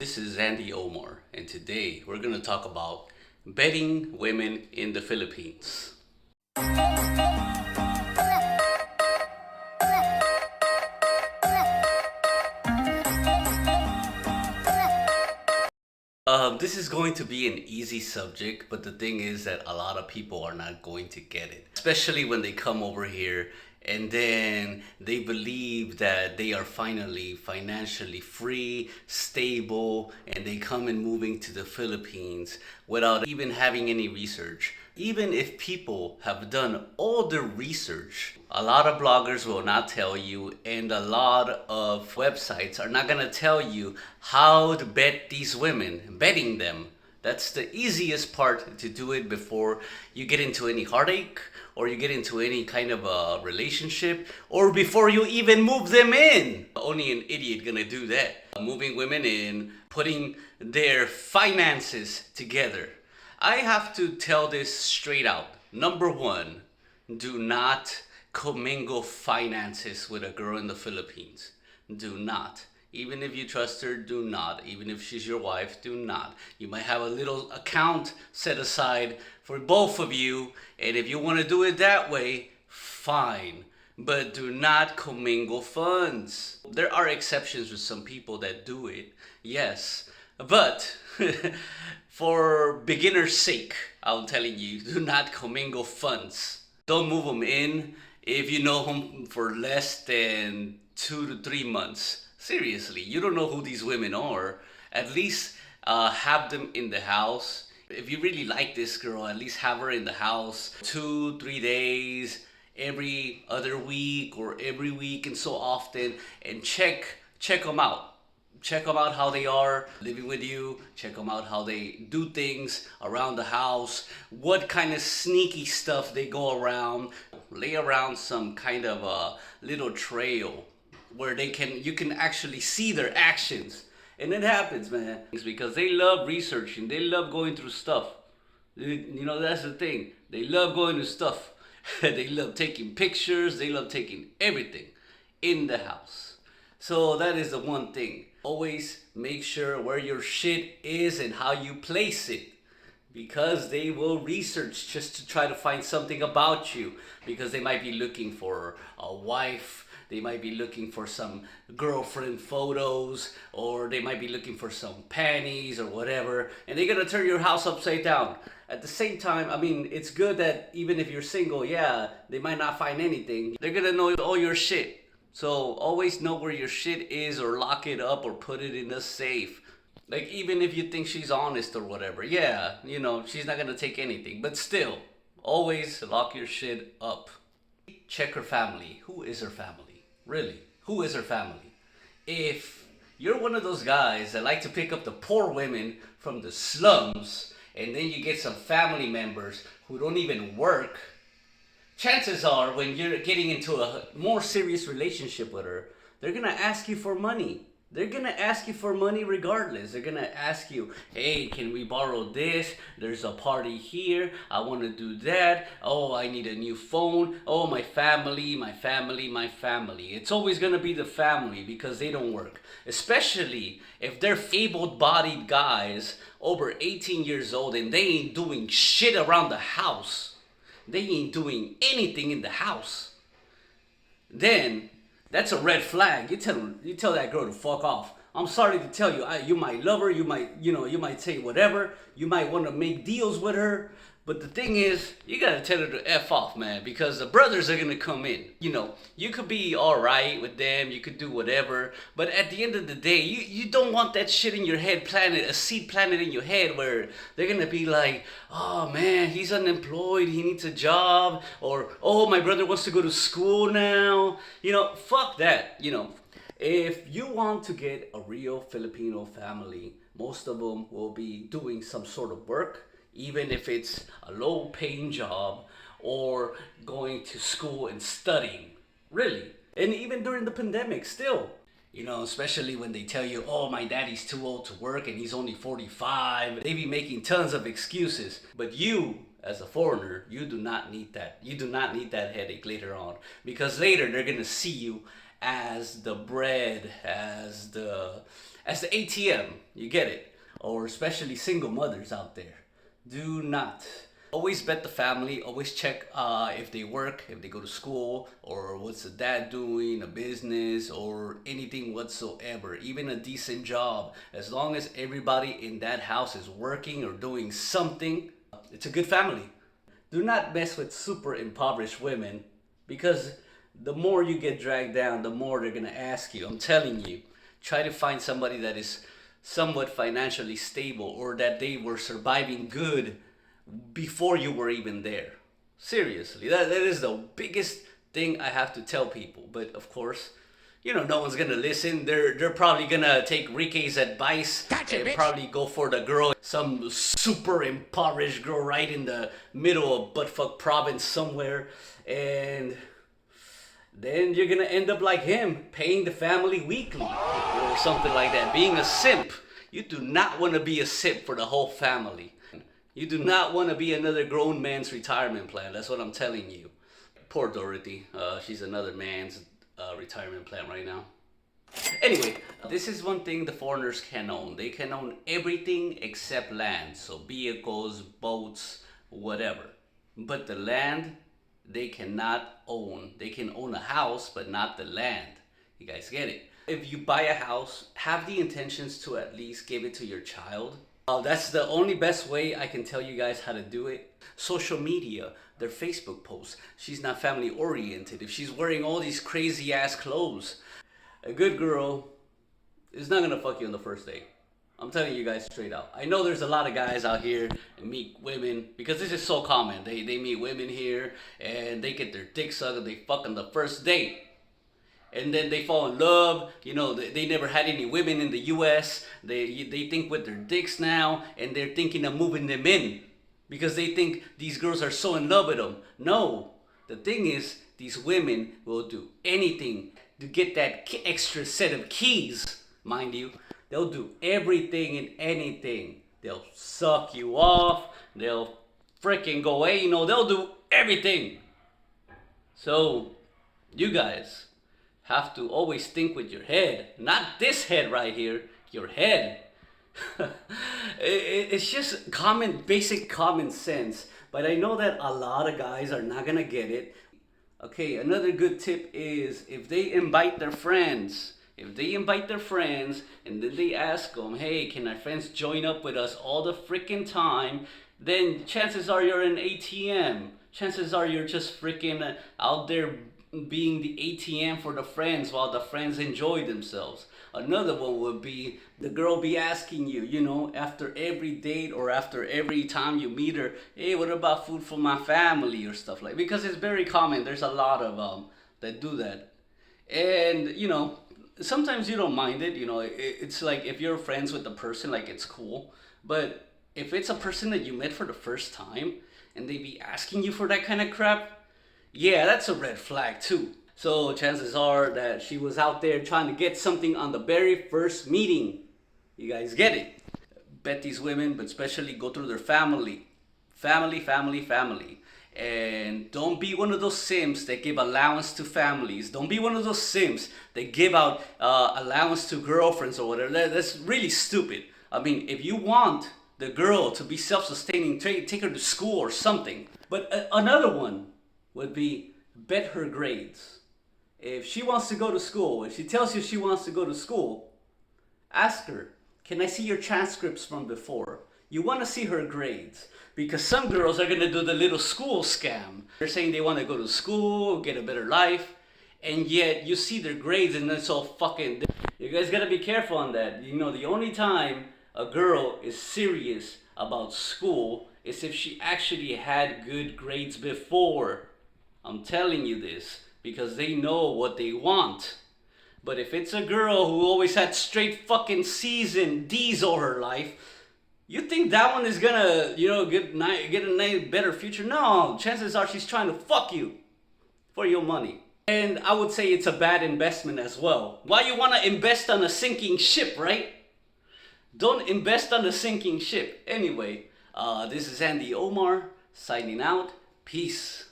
This is Andy Omar, and today we're going to talk about betting women in the Philippines. This is going to be an easy subject, but the thing is that a lot of people are not going to get it, especially when they come over here and then they believe that they are finally financially free, stable, and they come and moving to the Philippines without even having any research. Even if people have done all the research, a lot of bloggers will not tell you, and a lot of websites are not gonna tell you how to bet these women, betting them. That's the easiest part to do it before you get into any heartache or you get into any kind of a relationship or before you even move them in. Only an idiot gonna do that. Moving women in, putting their finances together. I have to tell this straight out. Number one, do not commingle finances with a girl in the Philippines. Do not. Even if you trust her, do not. Even if she's your wife, do not. You might have a little account set aside for both of you, and if you want to do it that way, fine. But do not commingle funds. There are exceptions with some people that do it, yes. But for beginner's sake, I'm telling you, do not commingle funds. Don't move them in if you know them for less than 2 to 3 months. Seriously, you don't know who these women are. At least have them in the house. If you really like this girl, at least have her in the house 2, 3 days, every other week or every week and so often, and check them out. Check them out how they are living with you. Check them out how they do things around the house. What kind of sneaky stuff they go around. Lay around some kind of a little trail where you can actually see their actions. And it happens, man. It's because they love researching. They love going through stuff. You know, that's the thing. They love going to stuff. They love taking pictures. They love taking everything in the house. So that is the one thing. Always make sure where your shit is and how you place it. Because they will research just to try to find something about you. Because they might be looking for a wife. They might be looking for some girlfriend photos. Or they might be looking for some panties or whatever. And they're going to turn your house upside down. At the same time, I mean, it's good that even if you're single, yeah, they might not find anything. They're going to know all your shit. So always know where your shit is or lock it up or put it in a safe. Like even if you think she's honest or whatever, yeah, you know, she's not gonna take anything. But still, always lock your shit up. Check her family. Who is her family? Really? Who is her family? If you're one of those guys that like to pick up the poor women from the slums and then you get some family members who don't even work, chances are when you're getting into a more serious relationship with her, they're gonna ask you for money. They're gonna ask you for money regardless. They're gonna ask you, hey, can we borrow this? There's a party here. I wanna do that. Oh, I need a new phone. Oh, my family, my family, my family. It's always gonna be the family because they don't work. Especially if they're able-bodied guys over 18 years old and they ain't doing shit around the house. They ain't doing anything in the house. Then that's a red flag. You tell that girl to fuck off. I'm sorry to tell you, you might love her, you might say whatever, you might want to make deals with her, but the thing is, you gotta tell her to F off, man, because the brothers are gonna come in. You know, you could be alright with them, you could do whatever, but at the end of the day, you don't want that shit in your head planted, a seed planted in your head where they're gonna be like, oh man, he's unemployed, he needs a job, or oh, my brother wants to go to school now. You know, fuck that, you know. If you want to get a real Filipino family, most of them will be doing some sort of work, even if it's a low paying job or going to school and studying. Really. And even during the pandemic, still. You know, especially when they tell you, oh, my daddy's too old to work and he's only 45. They be making tons of excuses. But you, as a foreigner, you do not need that. You do not need that headache later on. Because later they're going to see you as the bread, as as the ATM. You get it? Or especially single mothers out there. Do not. Always bet the family. Always check if they work, if they go to school, or what's the dad doing, a business, or anything whatsoever. Even a decent job. As long as everybody in that house is working or doing something, it's a good family. Do not mess with super impoverished women, because the more you get dragged down, the more they're gonna ask you. I'm telling you. Try to find somebody that is somewhat financially stable, or that they were surviving good before you were even there. Seriously, that is the biggest thing I have to tell people. But of course, no one's gonna listen. They're probably gonna take Reekay's advice and probably go for the girl, some super impoverished girl right in the middle of buttfuck province somewhere, and then you're gonna end up like him, paying the family weekly or something like that, being a simp. You do not want to be a simp for the whole family. You do not want to be another grown man's retirement plan. That's what I'm telling you. Poor Dorothy. She's another man's retirement plan right now. Anyway, this is one thing the foreigners can own. They can own everything except land. So vehicles, boats, whatever. But the land, they cannot own. They can own a house, but not the land. You guys get it? If you buy a house, have the intentions to at least give it to your child. That's the only best way I can tell you guys how to do it. Social media, their Facebook posts. She's not family oriented. If she's wearing all these crazy ass clothes, a good girl is not gonna fuck you on the first date. I'm telling you guys straight out. I know there's a lot of guys out here and meet women, because this is so common. They meet women here and they get their dick sucked and they fuck on the first date. And then they fall in love. They never had any women in the US. They think with their dicks now, and they're thinking of moving them in because they think these girls are so in love with them. No, the thing is, these women will do anything to get that extra set of keys, mind you. They'll do everything and anything. They'll suck you off. They'll freaking go away. They'll do everything. So, you guys have to always think with your head, not this head right here, your head. It's just basic common sense, but I know that a lot of guys are not gonna get it. Okay, another good tip is if they invite their friends, and then they ask them, hey, can our friends join up with us all the freaking time, then chances are you're an ATM. Chances are you're just freaking out there being the ATM for the friends while the friends enjoy themselves. Another one would be the girl be asking you, after every date or after every time you meet her, hey, what about food for my family or stuff like that? Because it's very common. There's a lot of that do that. And, sometimes you don't mind it. It's like if you're friends with the person, like it's cool. But if it's a person that you met for the first time and they be asking you for that kind of crap, yeah, that's a red flag too. So chances are that she was out there trying to get something on the very first meeting. You guys get it? Bet these women, but especially go through their family. Family. And don't be one of those simps that give allowance to families. Don't be one of those simps that give out allowance to girlfriends or whatever. That's really stupid. I mean, if you want the girl to be self-sustaining, take her to school or something. But another one would be bet her grades. If she wants to go to school, if she tells you she wants to go to school, ask her, can I see your transcripts from before? You want to see her grades. Because some girls are going to do the little school scam. They're saying they want to go to school, get a better life, and yet you see their grades and it's all fucking... You guys got to be careful on that. The only time a girl is serious about school is if she actually had good grades before. I'm telling you this because they know what they want. But if it's a girl who always had straight fucking C's and D's all her life, you think that one is gonna, get a nice, better future? No, chances are she's trying to fuck you for your money. And I would say it's a bad investment as well. Why you wanna invest on a sinking ship, right? Don't invest on a sinking ship. Anyway, this is Andy Omar signing out. Peace.